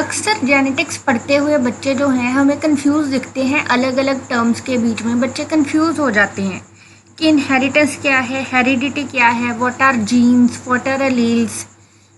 अक्सर जेनेटिक्स पढ़ते हुए बच्चे जो हैं हमें कंफ्यूज दिखते हैं। अलग अलग टर्म्स के बीच में बच्चे कंफ्यूज हो जाते हैं कि इनहेरिटेंस क्या है, हेरिडिटी क्या है, what are genes, what are alleles.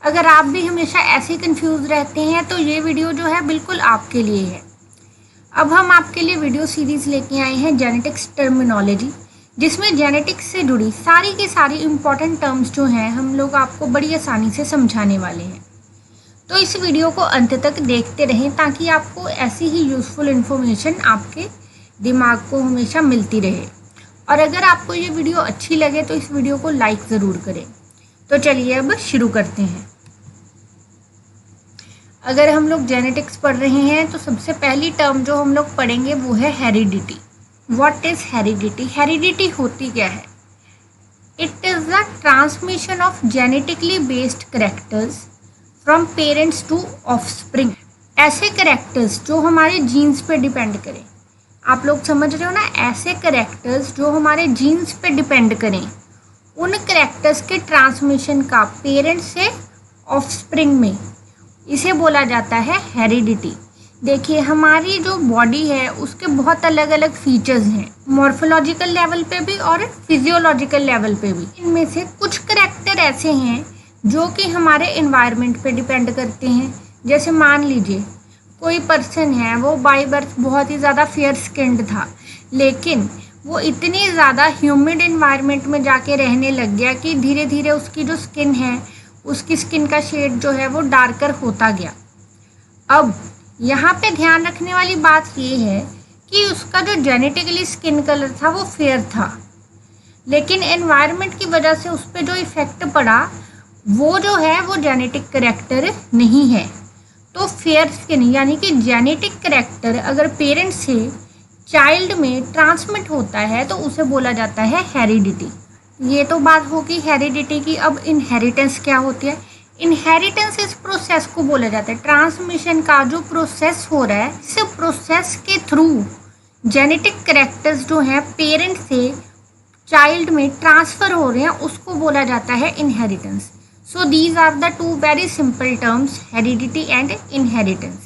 अगर आप भी हमेशा ऐसे कंफ्यूज रहते हैं तो ये वीडियो जो है बिल्कुल आपके लिए है। अब हम आपके लिए वीडियो सीरीज़ लेके आए हैं जेनेटिक्स टर्मिनोलॉजी, जिसमें जेनेटिक्स से जुड़ी सारी की सारी इम्पॉर्टेंट टर्म्स जो हैं हम लोग आपको बड़ी आसानी से समझाने वाले हैं। तो इस वीडियो को अंत तक देखते रहें ताकि आपको ऐसी ही यूज़फुल इन्फॉर्मेशन आपके दिमाग को हमेशा मिलती रहे। और अगर आपको ये वीडियो अच्छी लगे तो इस वीडियो को लाइक ज़रूर करें। तो चलिए अब शुरू करते हैं। अगर हम लोग जेनेटिक्स पढ़ रहे हैं तो सबसे पहली टर्म जो हम लोग पढ़ेंगे वो है heredity. What is heredity? Heredity होती क्या है? It is the transmission of genetically based characters from parents to offspring. ऐसे कैरेक्टर्स जो हमारे जीन्स पे डिपेंड करें। आप लोग समझ रहे हो ना, ऐसे कैरेक्टर्स जो हमारे जीन्स पे डिपेंड करें, उन कैरेक्टर्स के ट्रांसमिशन का पेरेंट्स से ऑफस्प्रिंग में, इसे बोला जाता है हेरिडिटी। देखिए, हमारी जो बॉडी है उसके बहुत अलग अलग फीचर्स हैं, मॉर्फोलॉजिकल लेवल पे भी और फिजियोलॉजिकल लेवल पे भी। इनमें से कुछ कैरेक्टर ऐसे हैं जो कि हमारे एनवायरनमेंट पे डिपेंड करते हैं। जैसे मान लीजिए कोई पर्सन है, वो बाय बर्थ बहुत ही ज़्यादा फेयर स्किन्ड था, लेकिन वो इतनी ज़्यादा ह्यूमिड एनवायरनमेंट में जाके रहने लग गया कि धीरे धीरे उसकी जो स्किन है, उसकी स्किन का शेड जो है वो डार्कर होता गया। अब यहाँ पे ध्यान रखने वाली बात ये है कि उसका जो जेनेटिकली स्किन कलर था वो फेयर था, लेकिन एनवायरनमेंट की वजह से उस पर जो इफ़ेक्ट पड़ा वो जो है वो जेनेटिक कैरेक्टर नहीं है। तो फेयर स्किन यानी कि जेनेटिक कैरेक्टर अगर पेरेंट्स से चाइल्ड में ट्रांसमिट होता है तो उसे बोला जाता है हेरिडिटी। ये तो बात होगी हेरिडिटी की। अब इनहेरिटेंस क्या होती है? इनहेरिटेंस इस प्रोसेस को बोला जाता है, ट्रांसमिशन का जो प्रोसेस हो रहा है, इस प्रोसेस के थ्रू जेनेटिक कैरेक्टर्स जो हैं पेरेंट से चाइल्ड में ट्रांसफ़र हो रहे हैं, उसको बोला जाता है inheritance. So these are the two very simple terms, heredity and inheritance.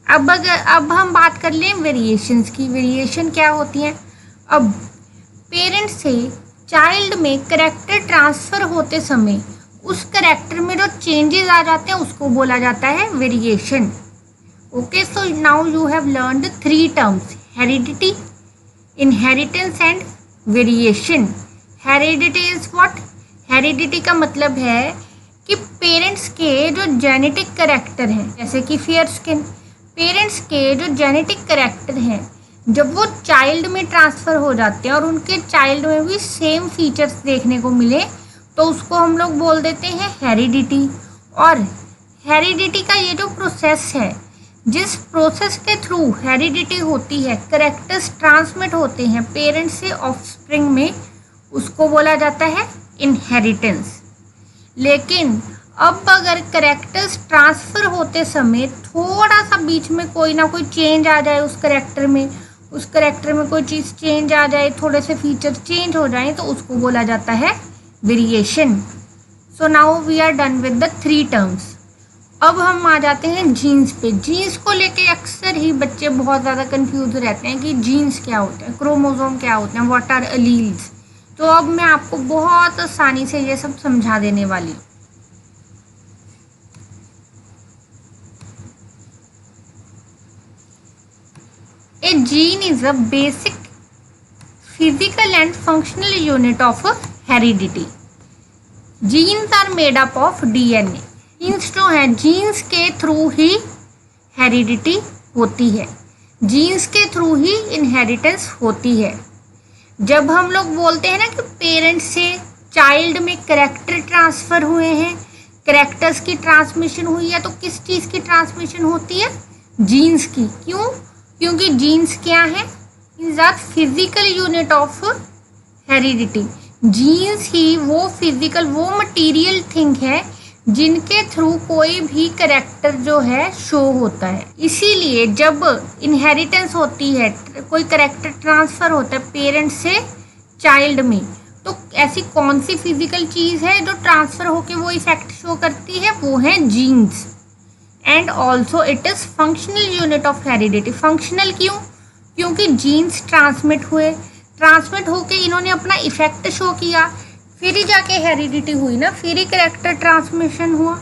अब हम बात कर लें वेरिएशंस की। वेरिएशन क्या होती हैं? अब पेरेंट से चाइल्ड में करेक्टर ट्रांसफ़र होते समय उस करेक्टर में जो चेंजेस आ जाते हैं उसको बोला जाता है variation. Okay, so now you have learned 3 terms, heredity, inheritance and variation. Heredity is what? Heredity का मतलब है कि पेरेंट्स के जो जेनेटिक कैरेक्टर हैं, जैसे कि फेयर स्किन, पेरेंट्स के जो जेनेटिक कैरेक्टर हैं जब वो चाइल्ड में ट्रांसफ़र हो जाते हैं और उनके चाइल्ड में भी सेम फीचर्स देखने को मिले तो उसको हम लोग बोल देते हैं हेरिडिटी। और हेरिडिटी का ये जो प्रोसेस है, जिस प्रोसेस के थ्रू हेरिडिटी होती है, कैरेक्टर्स ट्रांसमिट होते हैं पेरेंट्स से ऑफस्प्रिंग में, उसको बोला जाता है इनहेरिटेंस। लेकिन अब अगर कैरेक्टर्स ट्रांसफ़र होते समय थोड़ा सा बीच में कोई ना कोई चेंज आ जाए उस कैरेक्टर में कोई चीज़ चेंज आ जाए, थोड़े से फीचर चेंज हो जाए, तो उसको बोला जाता है variation. So now we are done with the 3 terms. अब हम आ जाते हैं जीन्स पे। जीन्स को लेके अक्सर ही बच्चे बहुत ज़्यादा कंफ्यूज रहते हैं कि जीन्स क्या होते हैं, क्रोमोसोम क्या होते हैं, व्हाट आर एलील्स। तो अब मैं आपको बहुत आसानी से ये सब समझा देने वाली हूँ। A gene is a basic physical and functional unit of heredity. Genes are made up of DNA. Genes जो हैं, जीन्स के थ्रू ही हेरिडिटी होती है, जीन्स के थ्रू ही इनहेरिटेंस होती है। जब हम लोग बोलते हैं ना कि पेरेंट्स से चाइल्ड में कैरेक्टर ट्रांसफ़र हुए हैं, कैरेक्टर्स की ट्रांसमिशन हुई है, तो किस चीज़ की ट्रांसमिशन होती है? जीन्स की। क्यों? क्योंकि जीन्स क्या है? Is a physical unit of heredity. Genes ही वो फिजिकल, वो मटीरियल थिंग है जिनके थ्रू कोई भी कैरेक्टर जो है शो होता है। इसीलिए जब इनहेरिटेंस होती है, कोई कैरेक्टर ट्रांसफ़र होता है पेरेंट्स से चाइल्ड में, तो ऐसी कौन सी फिजिकल चीज़ है जो ट्रांसफ़र होके वो इफेक्ट शो करती है? वो है genes. And also it is functional unit of heredity. Functional क्यों? क्योंकि जीन्स ट्रांसमिट होके इन्होंने अपना इफेक्ट शो किया, फिर ही जाके हेरिडिटी हुई ना, फिर ही कैरेक्टर ट्रांसमिशन हुआ।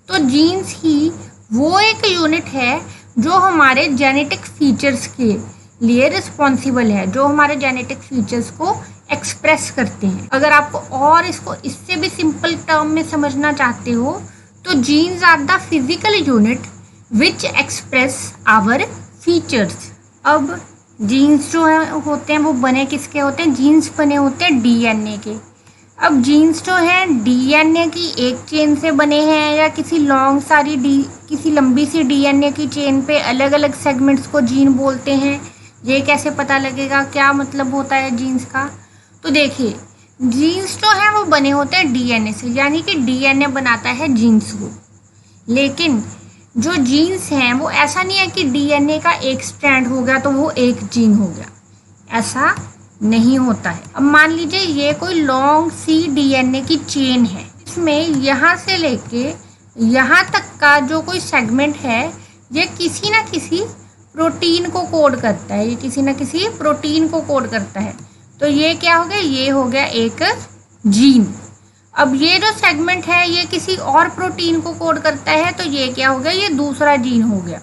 तो जीन्स ही वो एक यूनिट है जो हमारे जेनेटिक फीचर्स के लिए रिस्पॉन्सिबल है, जो हमारे जेनेटिक फीचर्स को एक्सप्रेस करते हैं। अगर आपको और इसको इससे भी सिंपल टर्म में समझना चाहते हो तो genes are the physical unit which express our features. अब जीन्स जो होते हैं वो बने किसके होते हैं? जीन्स बने होते हैं डीएनए के। अब जीन्स जो है डीएनए की एक चेन से बने हैं या किसी लंबी सी डीएनए की चेन पे अलग अलग सेगमेंट्स को जीन बोलते हैं। ये कैसे पता लगेगा क्या मतलब होता है जीन्स का? तो देखिए, जीन्स जो है वो बने होते हैं डीएनए से, यानी कि डीएनए बनाता है जीन्स को। लेकिन जो जीन्स हैं वो ऐसा नहीं है कि डीएनए का एक स्ट्रैंड हो गया तो वो एक जीन हो गया, ऐसा नहीं होता है। अब मान लीजिए ये कोई लॉन्ग सी डीएनए की चेन है, इसमें यहाँ से लेके यहाँ तक का जो कोई सेगमेंट है ये किसी ना किसी प्रोटीन को कोड करता है, ये किसी ना किसी प्रोटीन को कोड करता है। तो ये क्या हो गया? ये हो गया एक जीन। अब ये जो सेगमेंट है ये किसी और प्रोटीन को कोड करता है, तो ये क्या हो गया? ये दूसरा जीन हो गया।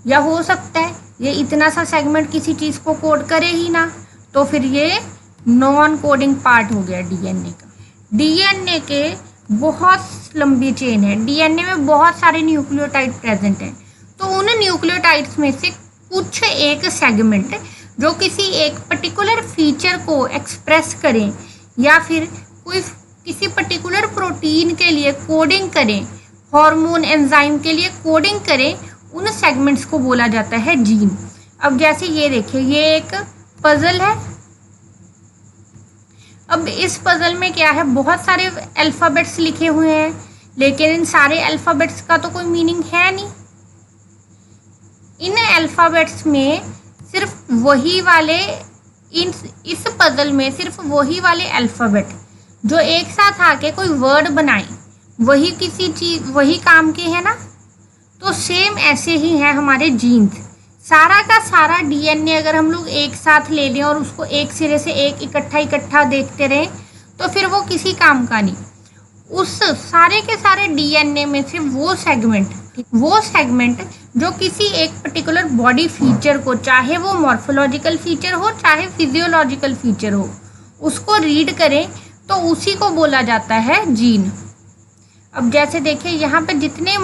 या हो सकता है ये इतना सा सेगमेंट किसी चीज़ को कोड करे ही ना, तो फिर ये नॉन कोडिंग पार्ट हो गया डीएनए का। डीएनए के बहुत लंबी चेन है, डीएनए में बहुत सारे न्यूक्लियोटाइड प्रेजेंट हैं। तो उन न्यूक्लियोटाइड्स में से कुछ एक सेगमेंट जो किसी एक पर्टिकुलर फीचर को एक्सप्रेस करें या फिर किसी पर्टिकुलर प्रोटीन के लिए कोडिंग करें, हार्मोन एंजाइम के लिए कोडिंग करें, उन सेगमेंट्स को बोला जाता है जीन। अब जैसे ये देखिए, ये एक पजल है। अब इस पजल में क्या है? बहुत सारे अल्फ़ाबेट्स लिखे हुए हैं, लेकिन इन सारे अल्फ़ाबेट्स का तो कोई मीनिंग है नहीं। इन अल्फ़ाबेट्स में सिर्फ वही वाले इस पजल में सिर्फ वही वाले अल्फ़ाबेट जो एक साथ आके कोई वर्ड बनाए, वही किसी चीज़ वही काम के हैं ना। तो सेम ऐसे ही है हमारे जीन्स। सारा का सारा डीएनए अगर हम लोग एक साथ ले लें और उसको एक सिरे से एक इकट्ठा देखते रहें तो फिर वो किसी काम का नहीं। उस सारे के सारे डीएनए में से वो सेगमेंट जो किसी एक पर्टिकुलर बॉडी फीचर को, चाहे वो मॉर्फोलॉजिकल फीचर हो चाहे फिजियोलॉजिकल फीचर हो, उसको रीड करें तो उसी को बोला जाता है जीन। अब जैसे देखिए यहाँ पे जितने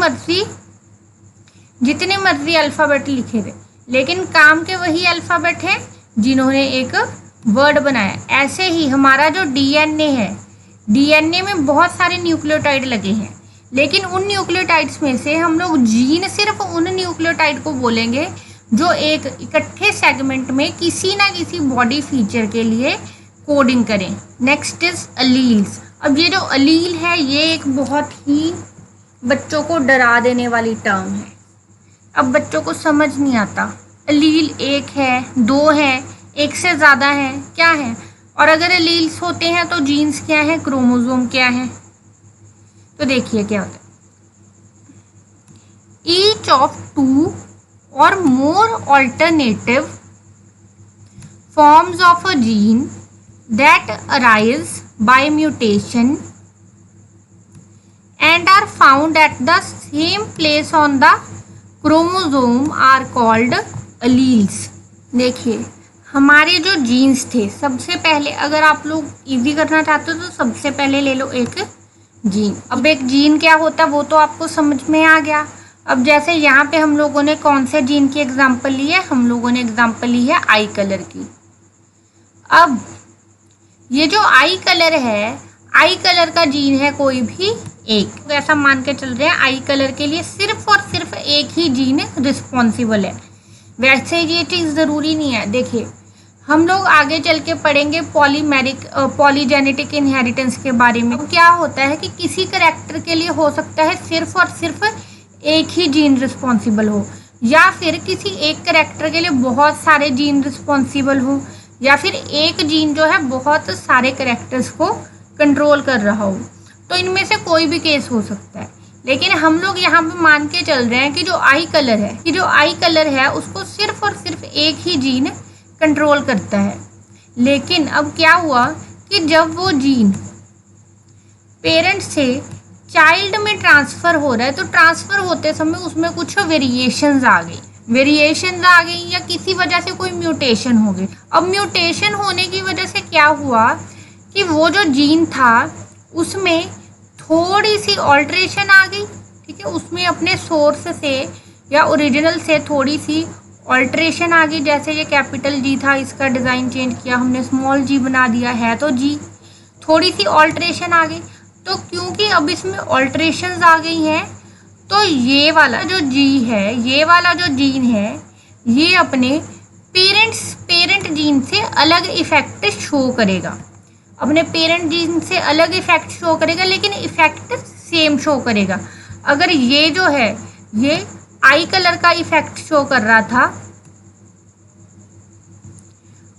मर्जी अल्फ़ाबेट लिखे थे, लेकिन काम के वही अल्फ़ाबेट हैं जिन्होंने एक वर्ड बनाया। ऐसे ही हमारा जो डीएनए है, डीएनए में बहुत सारे न्यूक्लियोटाइड लगे हैं, लेकिन उन न्यूक्लियोटाइड्स में से हम लोग जीन सिर्फ उन न्यूक्लियोटाइड को बोलेंगे जो एक इकट्ठे सेगमेंट में किसी ना किसी बॉडी फीचर के लिए कोडिंग करें। Next is alleles. अब ये जो अलील है ये एक बहुत ही बच्चों को डरा देने वाली टर्म है। अब बच्चों को समझ नहीं आता, अलील एक है, दो है, एक से ज़्यादा है, क्या है? और अगर अलील्स होते हैं तो जीन्स क्या है, क्रोमोसोम क्या है? तो देखिए क्या होता है, ईच ऑफ टू और more alternative forms of a gene that arise by mutation and are found at the same place on the chromosome are called alleles। देखिए हमारे जो जीन्स थे, सबसे पहले अगर आप लोग इजी करना चाहते हो तो सबसे पहले ले लो एक जीन। अब एक जीन क्या होता है वो तो आपको समझ में आ गया। अब जैसे यहाँ पे हम लोगों ने कौन से जीन की एग्जाम्पल ली है? हम लोगों ने एग्जाम्पल ली है आई कलर की। अब ये जो आई कलर है, आई कलर का जीन है कोई भी एक, तो ऐसा मान के चल रहे हैं आई कलर के लिए सिर्फ और सिर्फ एक ही जीन रिस्पॉन्सिबल है। वैसे ये चीज़ ज़रूरी नहीं है। देखिए हम लोग आगे चल के पढ़ेंगे पॉलीजेनेटिक इनहेरिटेंस के बारे में। क्या होता है कि किसी करैक्टर के लिए हो सकता है सिर्फ और सिर्फ एक ही जीन रिस्पॉन्सिबल हो, या फिर किसी एक करैक्टर के लिए बहुत सारे जीन रिस्पॉन्सिबल हो, या फिर एक जीन जो है बहुत सारे करैक्टर्स को कंट्रोल कर रहा हो। तो इनमें से कोई भी केस हो सकता है। लेकिन हम लोग यहाँ पे मान के चल रहे हैं कि जो आई कलर है उसको सिर्फ और सिर्फ एक ही जीन कंट्रोल करता है। लेकिन अब क्या हुआ कि जब वो जीन पेरेंट से चाइल्ड में ट्रांसफ़र हो रहा है तो ट्रांसफ़र होते समय उसमें कुछ वेरिएशंस आ गई या किसी वजह से कोई म्यूटेशन हो गई। अब म्यूटेशन होने की वजह से क्या हुआ कि वो जो जीन था उसमें थोड़ी सी ऑल्ट्रेशन आ गई, ठीक है, उसमें अपने सोर्स से या ओरिजिनल से थोड़ी सी ऑल्ट्रेशन आ गई। जैसे ये कैपिटल जी था, इसका डिज़ाइन चेंज किया हमने, स्मॉल जी बना दिया है तो जी, थोड़ी सी ऑल्ट्रेशन आ गई। तो क्योंकि अब इसमें ऑल्ट्रेशंस आ गई हैं तो ये वाला जो जीन है ये अपने पेरेंट जीन से अलग इफेक्ट शो करेगा, लेकिन इफेक्ट सेम शो करेगा। अगर ये जो है ये आई कलर का इफेक्ट शो कर रहा था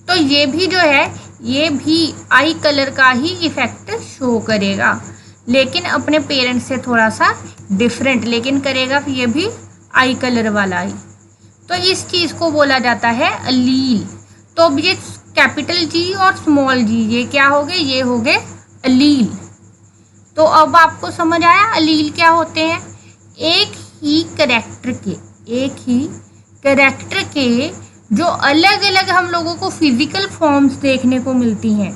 तो ये भी जो है ये भी आई कलर का ही इफेक्ट शो करेगा, लेकिन अपने पेरेंट्स से थोड़ा सा डिफरेंट, लेकिन करेगा ये भी आई कलर वाला ही। तो इस चीज़ को बोला जाता है अलील। तो अब ये कैपिटल जी और स्मॉल जी ये क्या हो गए, ये हो गए अलील। तो अब आपको समझ आया अलील क्या होते हैं। एक ही कैरेक्टर के जो अलग अलग हम लोगों को फिजिकल फॉर्म्स देखने को मिलती हैं,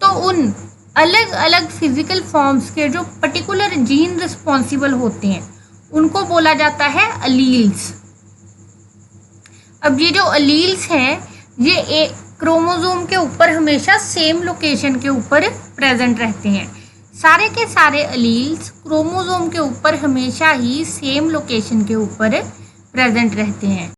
तो उन अलग अलग फिजिकल फॉर्म्स के जो पर्टिकुलर जीन रिस्पॉन्सिबल होते हैं उनको बोला जाता है अलील्स। अब ये जो अलील्स हैं ये एक क्रोमोसोम के ऊपर हमेशा सेम लोकेशन के ऊपर प्रेजेंट रहते हैं। सारे के सारे अलील्स क्रोमोसोम के ऊपर हमेशा ही सेम लोकेशन के ऊपर प्रेजेंट रहते हैं।